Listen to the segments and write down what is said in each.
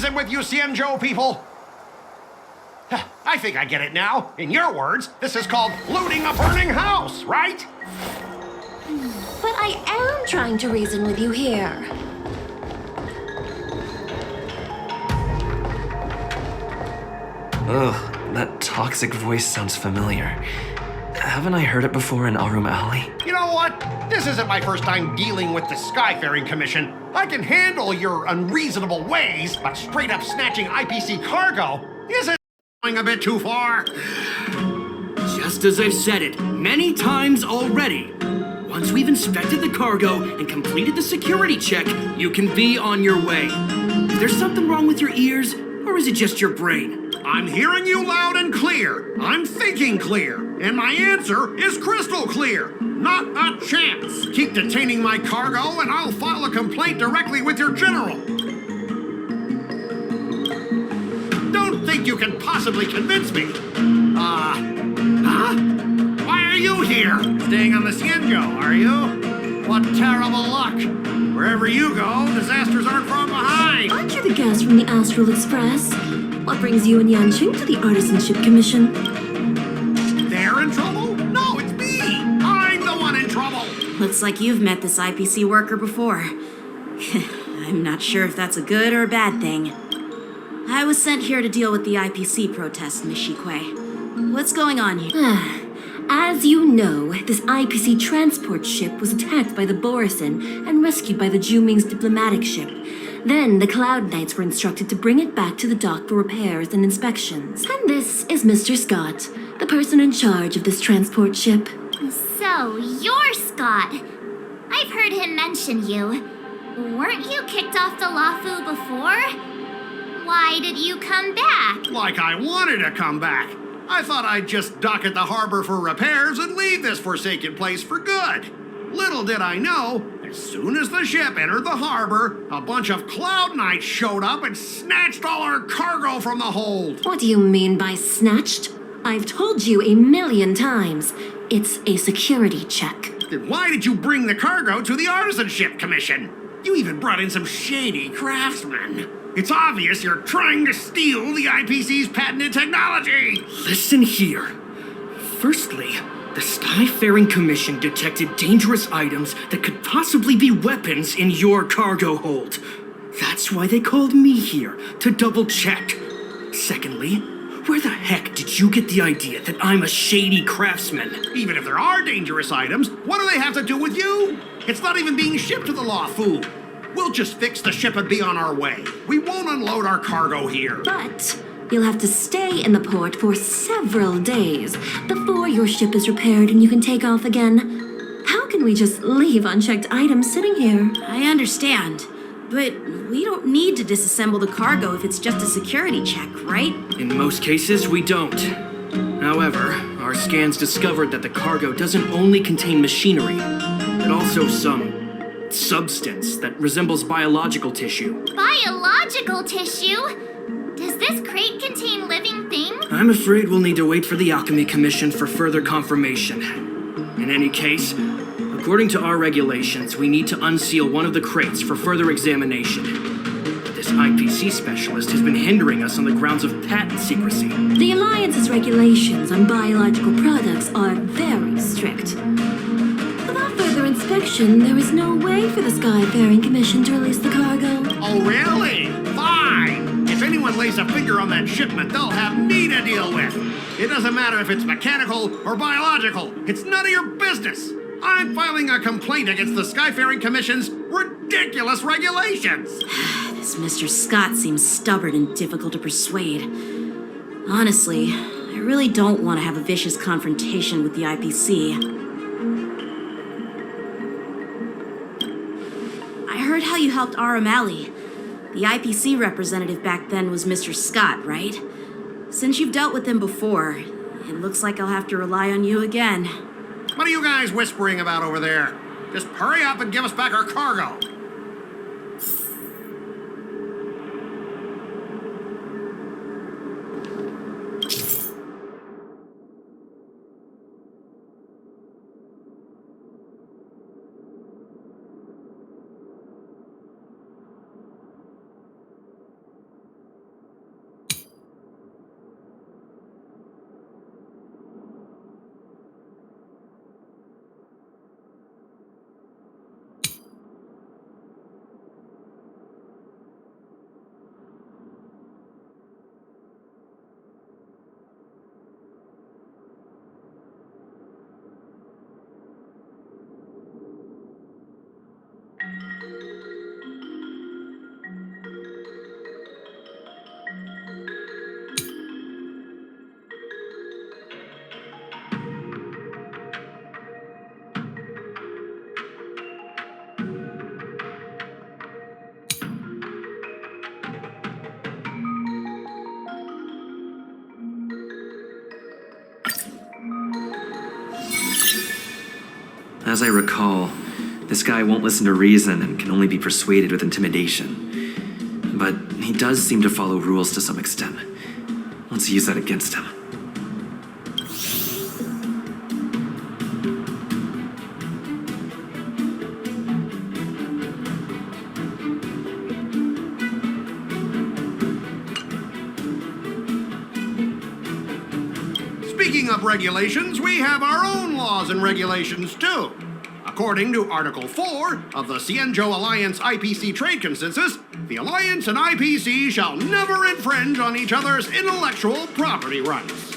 reason with you Xianzhou people? I think I get it now. In your words, this is called looting a burning house, right? But I am trying to reason with you here. Ugh, that toxic voice sounds familiar. Haven't I heard it before in Arum Alley? You know what? This isn't my first time dealing with the Skyfaring Commission. I can handle your unreasonable ways, but straight up snatching IPC cargo isn't going a bit too far. Just as I've said it many times already. Once we've inspected the cargo and completed the security check, you can be on your way. Is there something wrong with your ears, or is it just your brain? I'm hearing you loud and clear. I'm thinking clear. And my answer is crystal clear. Not a chance. Keep detaining my cargo and I'll file a complaint directly with your general. Don't think you can possibly convince me. Why are you here? Staying on the Xianzhou, are you? What terrible luck. Wherever you go, disasters aren't far behind. Aren't you the guest from the Astral Express? What brings you and Yanqing to the Artisanship Commission? They're in trouble? No, it's me! I'm the one in trouble! Looks like you've met this IPC worker before. I'm not sure if that's a good or a bad thing. I was sent here to deal with the IPC protest, Miss Shikue. What's going on here? As you know, this IPC transport ship was attacked by the Borisin and rescued by the Juming's diplomatic ship. Then the Cloud Knights were instructed to bring it back to the dock for repairs and inspections. And this is Mr. Scott, the person in charge of this transport ship. So, you're Scott. I've heard him mention you. Weren't you kicked off the Lafu before? Why did you come back? Like I wanted to come back. I thought I'd just dock at the harbor for repairs and leave this forsaken place for good. Little did I know, as soon as the ship entered the harbor, a bunch of Cloud Knights showed up and snatched all our cargo from the hold. What do you mean by snatched? I've told you 1,000,000 times. It's a security check. Then why did you bring the cargo to the Artisanship Commission? You even brought in some shady craftsmen. It's obvious you're trying to steal the IPC's patented technology. Listen here. Firstly, the Skyfaring Commission detected dangerous items that could possibly be weapons in your cargo hold. That's why they called me here, to double check. Secondly, where the heck did you get the idea that I'm a shady craftsman? Even if there are dangerous items, what do they have to do with you? It's not even being shipped to the Lafu. We'll just fix the ship and be on our way. We won't unload our cargo here. But you'll have to stay in the port for several days before your ship is repaired and you can take off again. How can we just leave unchecked items sitting here? I understand, but we don't need to disassemble the cargo if it's just a security check, right? In most cases, we don't. However, our scans discovered that the cargo doesn't only contain machinery, but also some substance that resembles biological tissue. Biological tissue? Does this crate contain living things? I'm afraid we'll need to wait for the Alchemy Commission for further confirmation. In any case, according to our regulations, we need to unseal one of the crates for further examination. But this IPC specialist has been hindering us on the grounds of patent secrecy. The Alliance's regulations on biological products are very strict. Without further inspection, there is no way for the Skyfaring Commission to release the cargo. Oh, really? Fine. If anyone lays a finger on that shipment, they'll have me to deal with. It doesn't matter if it's mechanical or biological. It's none of your business. I'm filing a complaint against the Skyfaring Commission's ridiculous regulations. This Mr. Scott seems stubborn and difficult to persuade. Honestly, I really don't want to have a vicious confrontation with the IPC. I heard how you helped Arum Alley. The IPC representative back then was Mr. Scott, right? Since you've dealt with him before, it looks like I'll have to rely on you again. What are you guys whispering about over there? Just hurry up and give us back our cargo. As I recall, this guy won't listen to reason and can only be persuaded with intimidation. But he does seem to follow rules to some extent. Let's use that against him. Speaking of regulations, we have our own laws and regulations too. According to Article 4 of the Xianzhou Alliance IPC Trade Consensus, the Alliance and IPC shall never infringe on each other's intellectual property rights.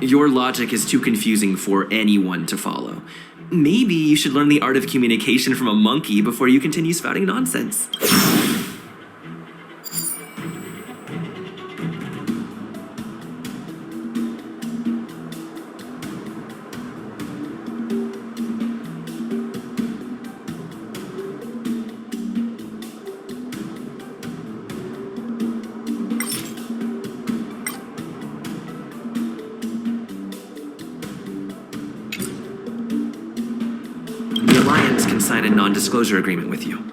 Your logic is too confusing for anyone to follow. Maybe you should learn the art of communication from a monkey before you continue spouting nonsense. Sign a non-disclosure agreement with you.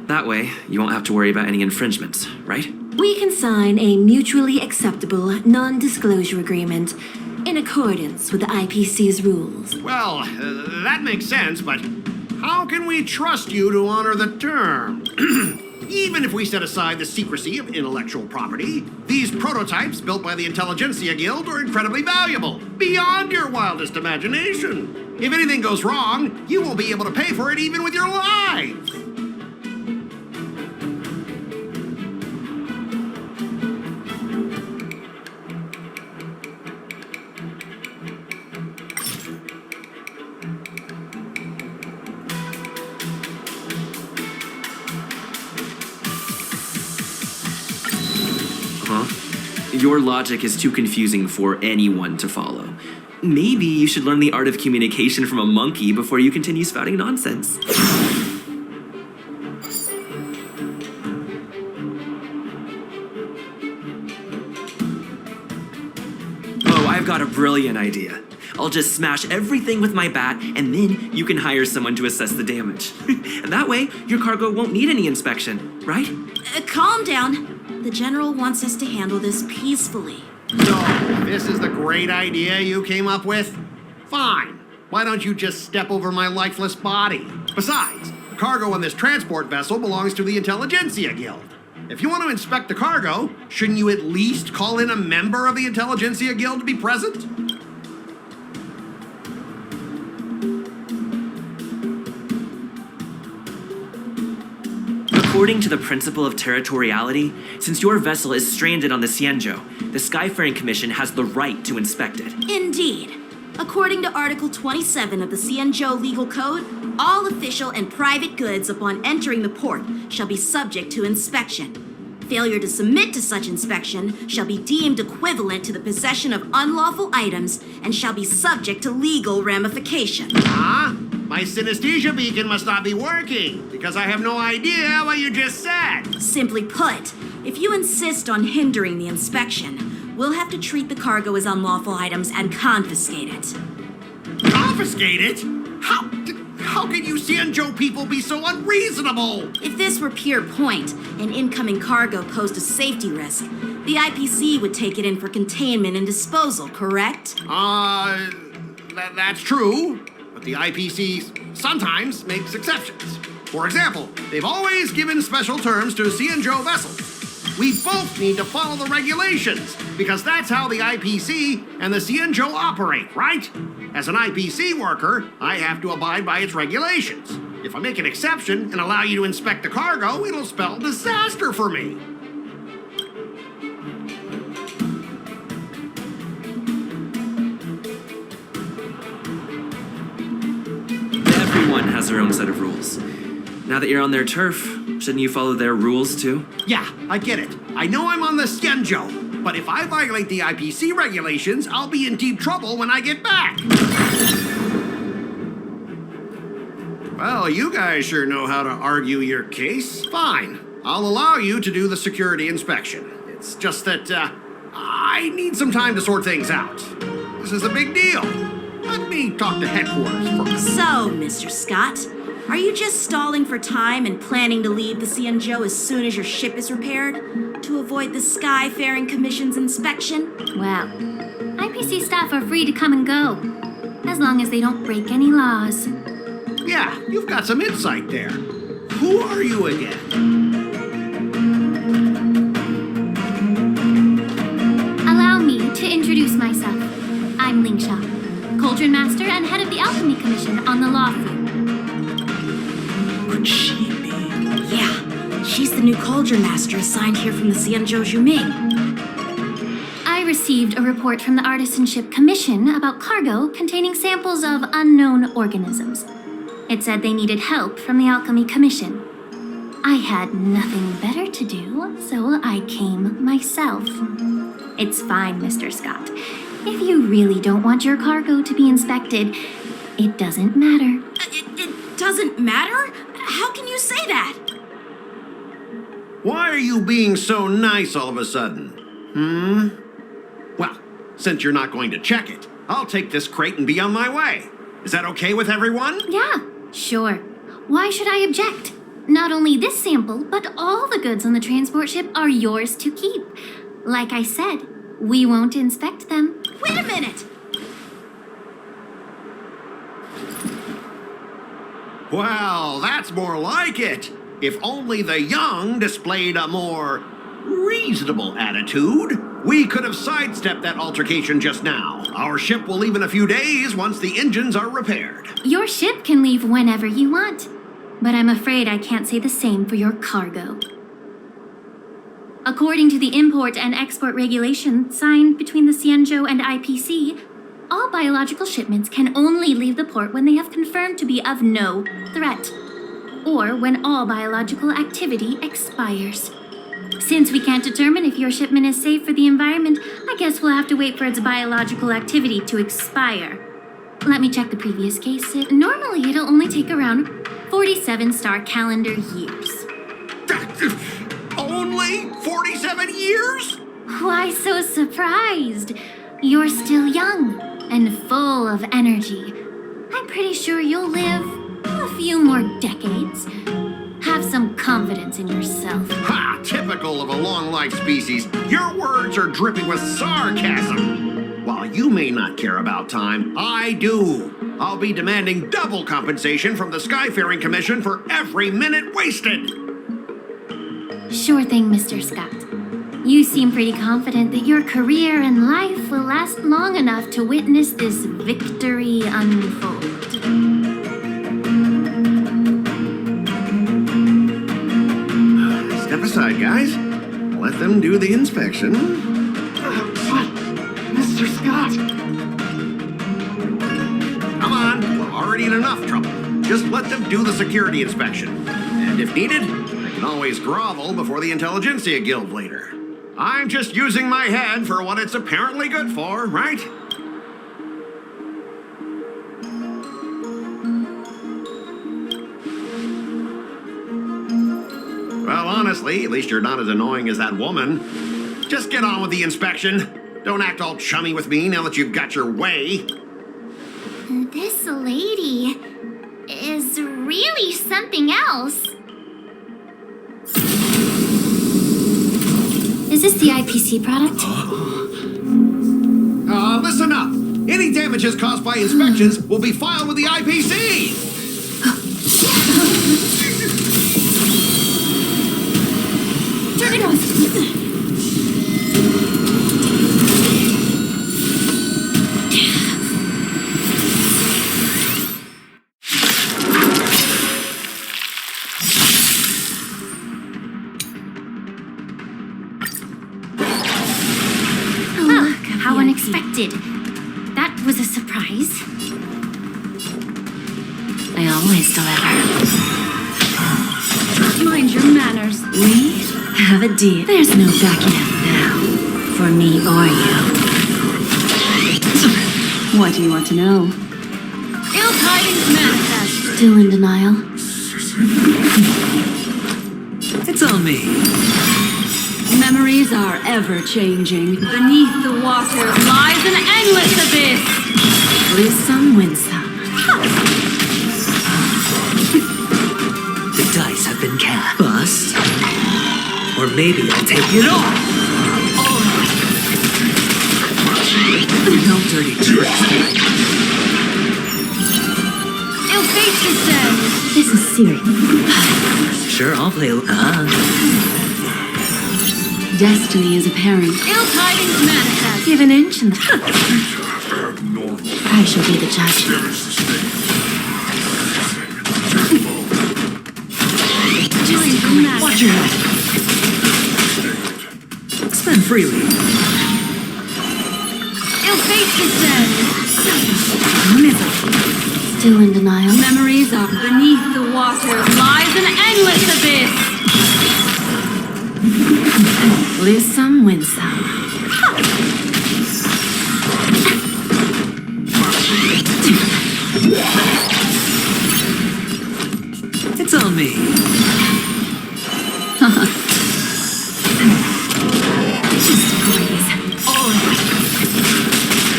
That way, you won't have to worry about any infringements, right? We can sign a mutually acceptable non-disclosure agreement in accordance with the IPC's rules. Well, that makes sense, but how can we trust you to honor the term? Even if we set aside the secrecy of intellectual property, these prototypes built by the Intelligentsia Guild are incredibly valuable, beyond your wildest imagination. If anything goes wrong, you won't be able to pay for it even with your lives. Your logic is too confusing for anyone to follow. Maybe you should learn the art of communication from a monkey before you continue spouting nonsense. Oh, I've got a brilliant idea. I'll just smash everything with my bat, and then you can hire someone to assess the damage. And that way, your cargo won't need any inspection, right? Calm down. The General wants us to handle this peacefully. So, this is the great idea you came up with? Fine. Why don't you just step over my lifeless body? Besides, the cargo on this transport vessel belongs to the Intelligentsia Guild. If you want to inspect the cargo, shouldn't you at least call in a member of the Intelligentsia Guild to be present? According to the principle of territoriality, since your vessel is stranded on the Xianzhou, the Skyfaring Commission has the right to inspect it. Indeed. According to Article 27 of the Xianzhou Legal Code, all official and private goods upon entering the port shall be subject to inspection. Failure to submit to such inspection shall be deemed equivalent to the possession of unlawful items and shall be subject to legal ramification. Huh? My synesthesia beacon must not be working, because I have no idea what you just said. Simply put, if you insist on hindering the inspection, we'll have to treat the cargo as unlawful items and confiscate it. Confiscate it? How can you Xianzhou people be so unreasonable? If this were pure point, and incoming cargo posed a safety risk, the IPC would take it in for containment and disposal, correct? That's true. But the IPC sometimes makes exceptions. For example, they've always given special terms to Xianzhou vessels. We both need to follow the regulations, because that's how the IPC and the Xianzhou operate, right? As an IPC worker, I have to abide by its regulations. If I make an exception and allow you to inspect the cargo, it'll spell disaster for me. has her own set of rules. Now that you're on their turf, shouldn't you follow their rules too? Yeah, I get it. I know I'm on the Xianzhou, but if I violate the IPC regulations, I'll be in deep trouble when I get back. Well, you guys sure know how to argue your case. Fine. I'll allow you to do the security inspection. It's just that, I need some time to sort things out. This is a big deal. Let me talk to headquarters first. So, Mr. Scott, are you just stalling for time and planning to leave the Xianzhou as soon as your ship is repaired? To avoid the Skyfaring Commission's inspection? Well, IPC staff are free to come and go, as long as they don't break any laws. Yeah, you've got some insight there. Who are you again? Allow me to introduce myself. I'm LINGSHA, Cauldron Master and head of the Alchemy Commission on the Lawfu. Could she be? Yeah, she's the new Cauldron Master assigned here from the Xianzhou Zhuming. I received a report from the Artisanship Commission about cargo containing samples of unknown organisms. It said they needed help from the Alchemy Commission. I had nothing better to do, so I came myself. It's fine, Mr. Scott. If you really don't want your cargo to be inspected, it doesn't matter. It doesn't matter? How can you say that? Why are you being so nice all of a sudden? Well, since you're not going to check it, I'll take this crate and be on my way. Is that okay with everyone? Yeah, sure. Why should I object? Not only this sample, but all the goods on the transport ship are yours to keep. Like I said, we won't inspect them. Wait a minute! Well, that's more like it. If only the young displayed a more reasonable attitude, we could have sidestepped that altercation just now. Our ship will leave in a few days once the engines are repaired. Your ship can leave whenever you want, but I'm afraid I can't say the same for your cargo. According to the import and export regulation signed between the Xianzhou and IPC, all biological shipments can only leave the port when they have confirmed to be of no threat, or when all biological activity expires. Since we can't determine if your shipment is safe for the environment, I guess we'll have to wait for its biological activity to expire. Let me check the previous case. Normally, it'll only take around 47 star calendar years. Only 47 years? Why so surprised? You're still young and full of energy. I'm pretty sure you'll live a few more decades. Have some confidence in yourself. Ha! Typical of a long-life species. Your words are dripping with sarcasm. While you may not care about time, I do. I'll be demanding double compensation from the Skyfaring Commission for every minute wasted. Sure thing, Mr. Scott. You seem pretty confident that your career and life will last long enough to witness this victory unfold. Step aside, guys. Let them do the inspection. But, Mr. Scott! Come on, we're already in enough trouble. Just let them do the security inspection. And if needed, I can always grovel before the Intelligentsia Guild later. I'm just using my head for what it's apparently good for, right? Well, honestly, at least you're not as annoying as that woman. Just get on with the inspection. Don't act all chummy with me now that you've got your way. This lady is really something else. Is this the IPC product? Listen up. Any damages caused by inspections will be filed with the IPC. Turn it off! How unexpected. That was a surprise. I always deliver. Mind your manners. We have a deal. There's no backing out now, for me or you. What do you want to know? Ill tidings manifest. Still in denial? It's all me. Memories are ever changing. Beneath the waters lies an endless abyss. Lose some, win some. The dice have been cast. Bust. Or maybe I'll take it all. No dirty tricks. Ill fate descends. This is serious. Sure, I'll play. Destiny is apparent. Ill tidings manifest. Give an inch and I shall be the judge. Watch your head. Spend freely. Ill fate descends. Still in denial? Memories are beneath the waters lies an endless abyss. Lose some, win some. It's all me. Just breeze.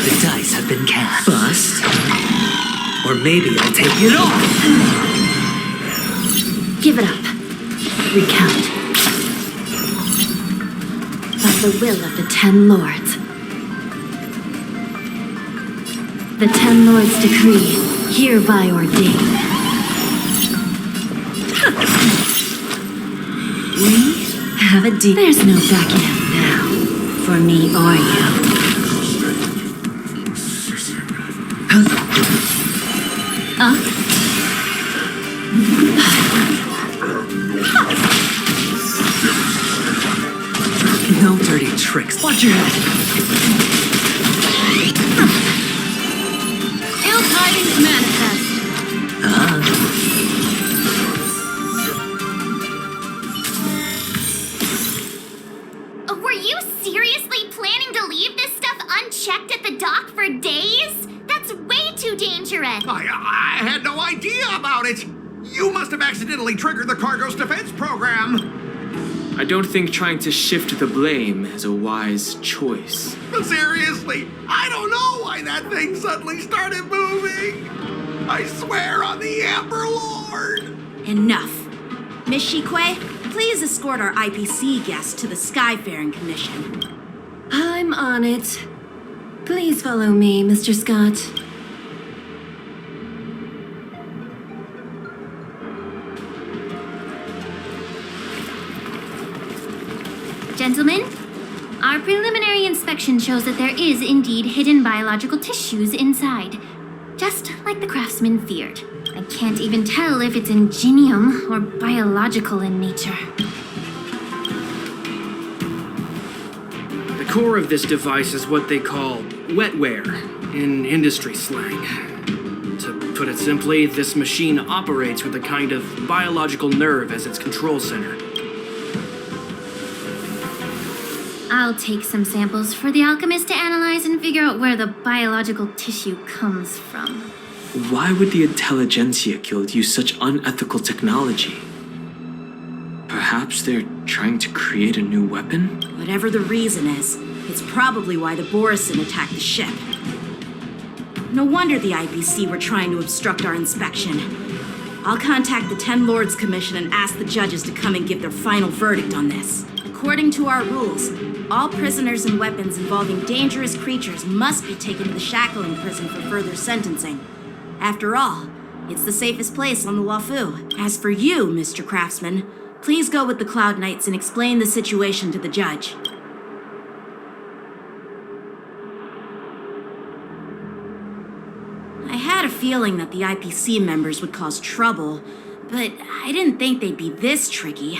The dice have been cast. Bust. Or maybe I'll take it all. Give it up. Recount. By the will of the 10 lords. The 10 lords' decree, hereby ordained. We have a deal. There's no backing out now, for me or you. No dirty tricks. Watch your head. Ill tidings manifest. Were you seriously planning to leave this stuff unchecked at the dock for days? That's way too dangerous. I had no idea about it. You must have accidentally triggered the cargo's defense program. I don't think trying to shift the blame is a wise choice. But seriously, I don't know why that thing suddenly started moving. I swear on the Amber Lord. Enough. Miss Shikwe, please escort our IPC guest to the Skyfaring Commission. I'm on it. Please follow me, Mr. Scott. Gentlemen, our preliminary inspection shows that there is indeed hidden biological tissues inside. Just like the craftsman feared. I can't even tell if it's ingenium or biological in nature. The core of this device is what they call wetware in industry slang. To put it simply, this machine operates with a kind of biological nerve as its control center. I'll take some samples for the alchemist to analyze and figure out where the biological tissue comes from. Why would the Intelligentsia Guild use such unethical technology? Perhaps they're trying to create a new weapon? Whatever the reason is, it's probably why the Borison attacked the ship. No wonder the IPC were trying to obstruct our inspection. I'll contact the 10 Lords Commission and ask the judges to come and give their final verdict on this. According to our rules, all prisoners and weapons involving dangerous creatures must be taken to the shackling prison for further sentencing. After all, it's the safest place on the Wafu. As for you, Mr. Craftsman, please go with the Cloud Knights and explain the situation to the judge. I had a feeling that the IPC members would cause trouble, but I didn't think they'd be this tricky.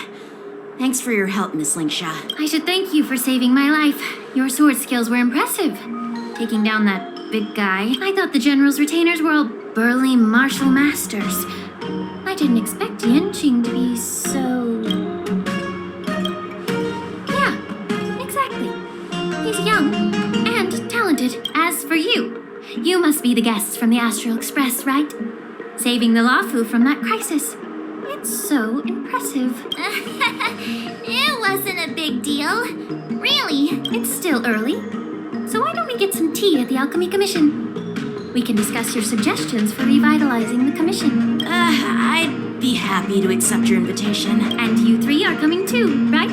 Thanks for your help, Miss LINGSHA. I should thank you for saving my life. Your sword skills were impressive. Taking down that big guy. I thought the General's retainers were all burly martial masters. didn't expect Yanqing to be so... Yeah, exactly. He's young and talented. As for you, you must be the guests from the Astral Express, right? Saving the Lafu from that crisis. It's so impressive. It wasn't a big deal. Really. It's still early, so why don't we get some tea at the Alchemy Commission? We can discuss your suggestions for revitalizing the commission. I'd be happy to accept your invitation. And you three are coming too, right?